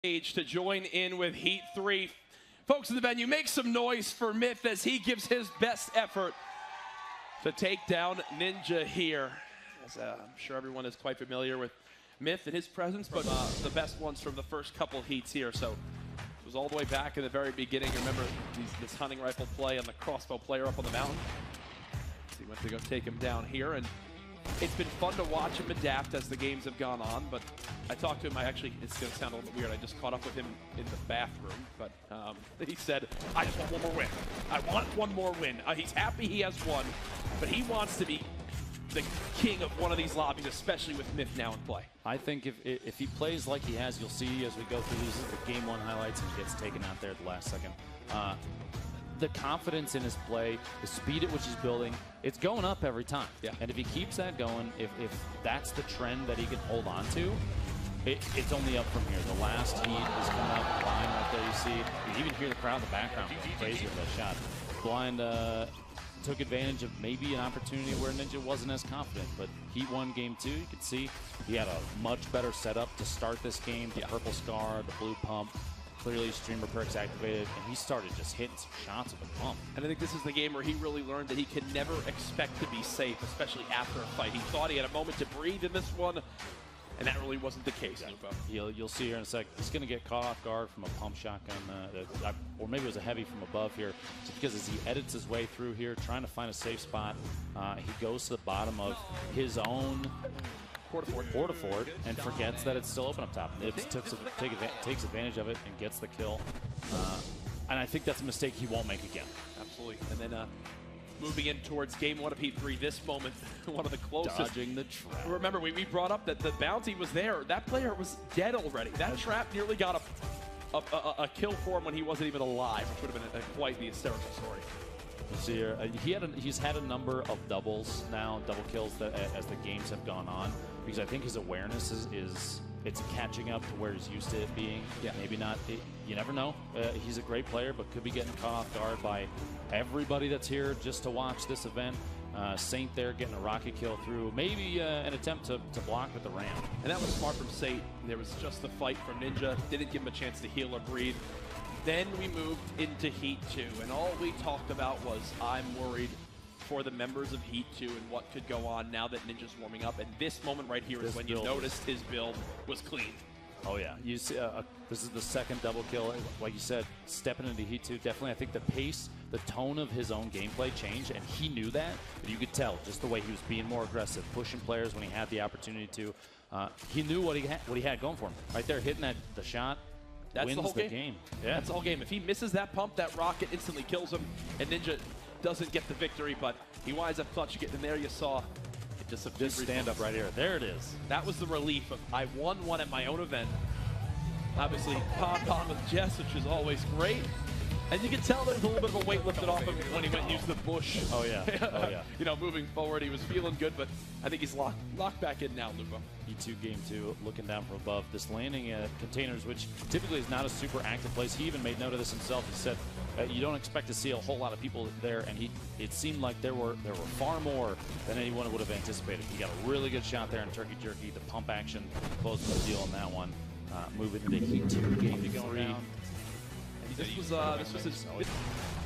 To join in with Heat 3. Folks in the venue, make some noise for Myth as he gives his best effort to take down Ninja here. As, I'm sure everyone is quite familiar with Myth and his presence, but the best ones from the first couple heats here. So it was all the way back in the very beginning. Remember this hunting rifle play on the crossbow player up on the mountain. So he went to go take him down here, and it's been fun to watch him adapt as the games have gone on, but I talked to him, it's going to sound a little bit weird, I just caught up with him in the bathroom, but he said, I just want one more win. I want one more win. He's happy he has one, but he wants to be the king of one of these lobbies, especially with Myth now in play. I think if he plays like he has, you'll see as we go through these the game one highlights and gets taken out there at the last second. The confidence in his play, the speed at which he's building, it's going up every time. Yeah. And if he keeps that going, if that's the trend that he can hold on to, it's only up from here. The last heat is coming out the line right there. You see, you even hear the crowd in the background going crazy with that shot. Blind took advantage of maybe an opportunity where Ninja wasn't as confident, but Heat 1 Game 2, you can see he had a much better setup to start this game. The purple scar, the blue pump. Clearly streamer perks activated, and he started just hitting some shots with a pump. And I think this is the game where he really learned that he can never expect to be safe, especially after a fight. He thought he had a moment to breathe in this one, and that really wasn't the case. You'll see here in a sec, he's going to get caught off guard from a pump shotgun, or maybe it was a heavy from above here, just because as he edits his way through here, trying to find a safe spot, he goes to the bottom of his own Porta Fort and forgets that it's still open up top. Nibs takes advantage of it and gets the kill. And I think that's a mistake he won't make again. Absolutely. And then moving in towards game one of Heat 3, this moment, one of the closest. Dodging the trap. Remember, we brought up that the bounty was there. That player was dead already. That trap nearly got a kill for him when he wasn't even alive, which would have been quite the hysterical story. See here, he's had a number of doubles now, double kills as the games have gone on, because I think his awareness it's catching up to where he's used to it being. Yeah. Maybe not. You never know. He's a great player, but could be getting caught off guard by everybody that's here just to watch this event. Saint there getting a rocket kill through, maybe an attempt to block with the ram. And that was smart from Saint. There was just the fight from Ninja. Didn't give him a chance to heal or breathe. Then we moved into Heat 2, and all we talked about was I'm worried for the members of Heat 2 and what could go on now that Ninja's warming up. And this moment right here is when you noticed his build was clean. Oh yeah, you see, this is the second double kill. Like you said, stepping into Heat 2, definitely I think the pace, the tone of his own gameplay changed, and he knew that. But you could tell just the way he was being more aggressive, pushing players when he had the opportunity to. He knew what he had going for him. Right there, hitting the shot. That's wins the whole game. Yeah. That's the whole game. If he misses that pump, that rocket instantly kills him, and Ninja doesn't get the victory, but he winds up clutching it, and there you saw it just this stand-up right here. There it is. That was the relief of, I won one at my own event. Obviously, pom-pom with Jess, which is always great. And you can tell there was a little bit of a weight lifted off him when he went and used the bush. Oh, yeah. Oh, yeah. You know, moving forward, he was feeling good, but I think he's locked back in now, Lupo. E2 Game 2, looking down from above. This landing at containers, which typically is not a super active place. He even made note of this himself. He said, you don't expect to see a whole lot of people there, and it seemed like there were far more than anyone would have anticipated. He got a really good shot there in Turkey Jerky. The pump action closing the deal on that one. Moving into Heat 2 Game 3. This was his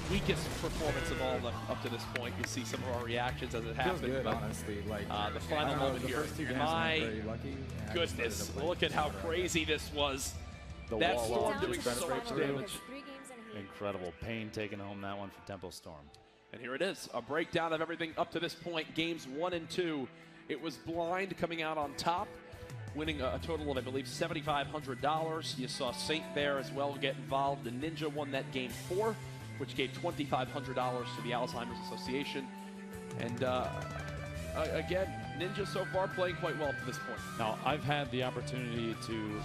weakest performance of all up to this point. You see some of our reactions as it happened. Good, but honestly. Like, the final moment here. My goodness, look at how crazy this was. That Storm doing so much damage. Incredible. Pain taking home that one for Tempo Storm. And here it is, a breakdown of everything up to this point. Games 1 and 2. It was Blind coming out on top, winning a total of, I believe, $7,500. You saw Saint there as well get involved. The Ninja won that game 4, which gave $2,500 to the Alzheimer's Association. And again, Ninja so far playing quite well up to this point. Now, I've had the opportunity to know.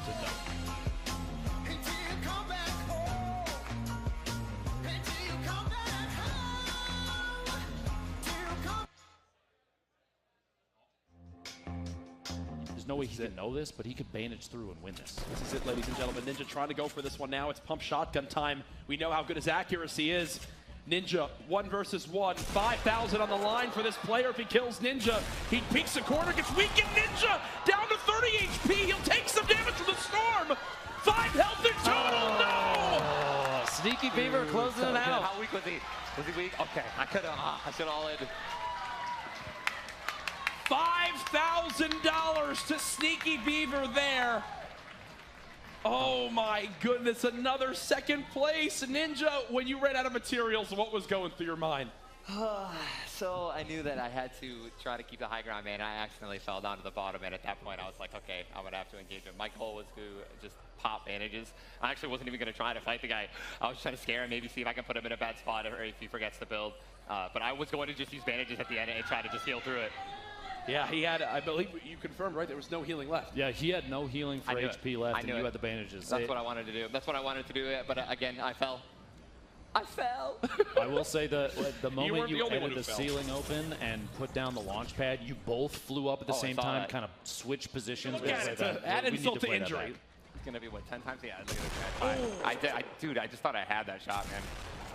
There's no way he can know this, but he could bandage through and win this. This is it, ladies and gentlemen. Ninja trying to go for this one now. It's pump shotgun time. We know how good his accuracy is. Ninja, 1 versus 1. 5,000 on the line for this player. If he kills Ninja, he peeks the corner, gets weakened. Ninja down to 30 HP. He'll take some damage from the Storm. 5 health. Sneaky Beaver closing it out. How weak was he? Was he weak? Okay, I should have all in. $5,000 to Sneaky Beaver there. Oh my goodness, another second place. Ninja, when you ran out of materials, what was going through your mind? So I knew that I had to try to keep the high ground, man. I accidentally fell down to the bottom, and at that point I was like, okay, I'm gonna have to engage him. My goal was to just pop bandages. I actually wasn't even gonna try to fight the guy. I was trying to scare him, maybe see if I can put him in a bad spot or if he forgets to build. But I was going to just use bandages at the end and try to just heal through it. Yeah, he had, I believe you confirmed, right? There was no healing left. Yeah, he had no healing for HP left, and you had the bandages. That's what I wanted to do. That's what I wanted to do, but again, I fell. I fell. I will say the moment you ended the fell. ceiling open and put down the launch pad, you both flew up at the same time, kind of switched positions. Add insult to injury. It's going to be, what, 10 times? Yeah, look at that. Dude, I just thought I had that shot, man.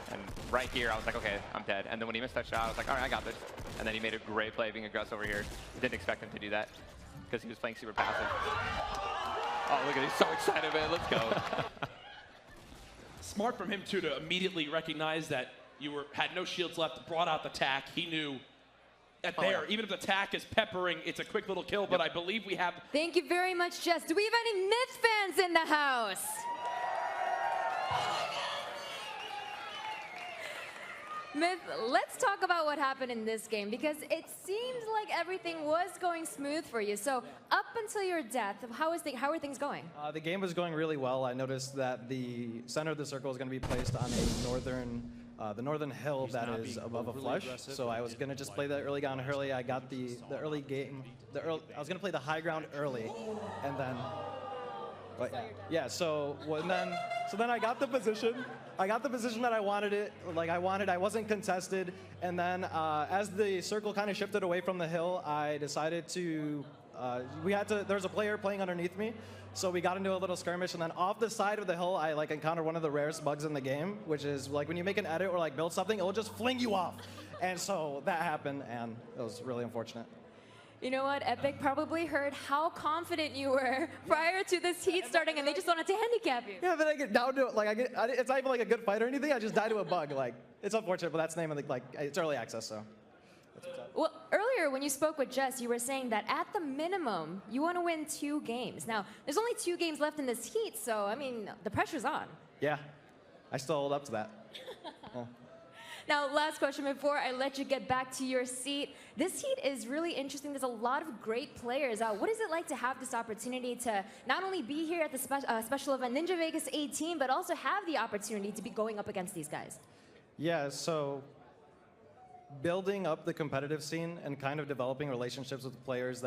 And right here, I was like, okay, I'm dead. And then when he missed that shot, I was like, all right, I got this. And then he made a great play being aggressive over here. Didn't expect him to do that because he was playing super passive. Oh, look at it. He's so excited, man. Let's go. Smart from him, too, to immediately recognize that you had no shields left, brought out the tack. He knew that even if the tack is peppering, it's a quick little kill, but I believe we have... Thank you very much, Jess. Do we have any Myth fans in the house? Myth, let's talk about what happened in this game, because it seems like everything was going smooth for you. So up until your death, how are things going? The game was going really well. I noticed that the center of the circle is going to be placed on a the northern hill that is above a flush. So I was going to just play that early on early. I got the early game. I was going to play the high ground early, and then. But yeah, so then I got the position. I got the position that I wanted it. I wasn't contested. And then as the circle kind of shifted away from the hill, I decided to, there's a player playing underneath me. So we got into a little skirmish, and then off the side of the hill, I encountered one of the rarest bugs in the game, which is when you make an edit or build something, it'll just fling you off. And so that happened, and it was really unfortunate. You know what? Epic probably heard how confident you were prior to this heat starting, and they just wanted to handicap you. Yeah, but I get down to it. It's not even a good fight or anything. I just die to a bug. It's unfortunate, but that's the name of it's early access, so. Well, earlier when you spoke with Jess, you were saying that at the minimum, you want to win 2 games. Now, there's only 2 games left in this heat, so, I mean, the pressure's on. Yeah, I still hold up to that. Yeah. Now, last question before I let you get back to your seat. This heat is really interesting. There's a lot of great players. What is it like to have this opportunity to not only be here at the special event Ninja Vegas 18, but also have the opportunity to be going up against these guys? Yeah, so building up the competitive scene and kind of developing relationships with the players